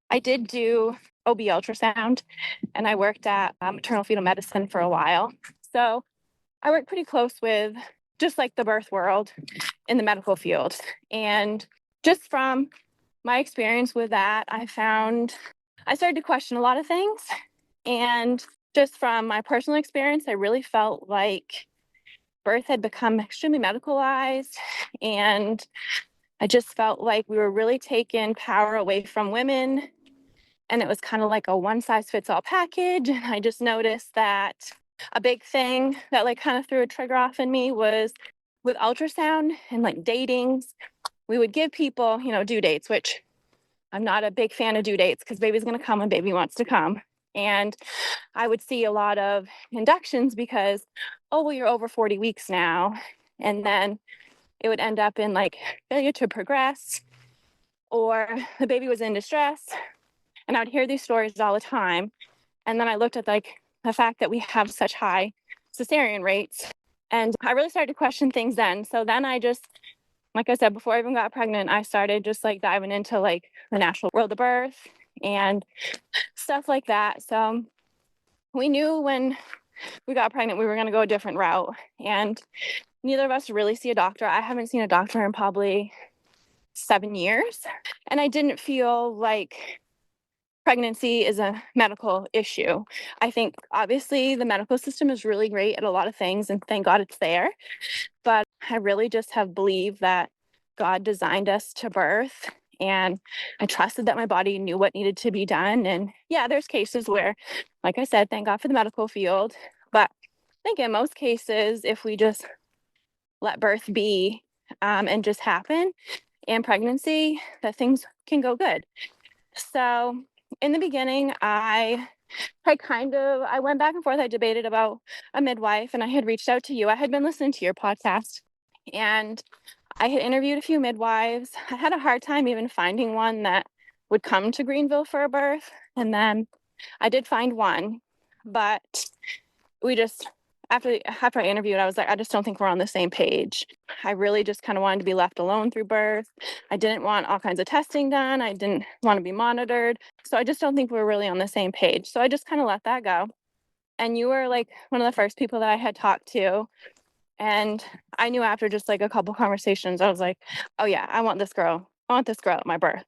I did do OB ultrasound, and I worked at maternal fetal medicine for a while. So I worked pretty close with just like the birth world in the medical field. And just from my experience with that, I started to question a lot of things. And just from my personal experience, I really felt like birth had become extremely medicalized. And I just felt like we were really taking power away from women. And it was kind of like a one size fits all package. And I just noticed that a big thing that like kind of threw a trigger off in me was with ultrasound and like datings. We would give people, due dates, which I'm not a big fan of due dates because baby's going to come when baby wants to come. And I would see a lot of inductions because, oh, well, you're over 40 weeks now. And then it would end up in like failure to progress, or the baby was in distress. And I would hear these stories all the time. And then I looked at like the fact that we have such high cesarean rates. And I really started to question things then. So then I just, like I said, before I even got pregnant, I started just like diving into like the natural world of birth and stuff like that. So we knew when we got pregnant, we were going to go a different route. And neither of us really see a doctor. I haven't seen a doctor in probably 7 years. And I didn't feel like pregnancy is a medical issue. I think obviously the medical system is really great at a lot of things, and thank God it's there. But I really just have believed that God designed us to birth, and I trusted that my body knew what needed to be done. And yeah, there's cases where, like I said, thank God for the medical field. But I think in most cases, if we just let birth be and just happen and pregnancy, that things can go good. So in the beginning, I went back and forth. I debated about a midwife, and I had reached out to you. I had been listening to your podcast, and I had interviewed a few midwives. I had a hard time even finding one that would come to Greenville for a birth. And then I did find one, but we just, after I interviewed, I was like, I just don't think we're on the same page. I really just kind of wanted to be left alone through birth. I didn't want all kinds of testing done. I didn't want to be monitored. So I just don't think we're really on the same page. So I just kind of let that go. And you were like one of the first people that I had talked to. And I knew after just like a couple conversations, I was like, oh yeah, I want this girl. I want this girl at my birth.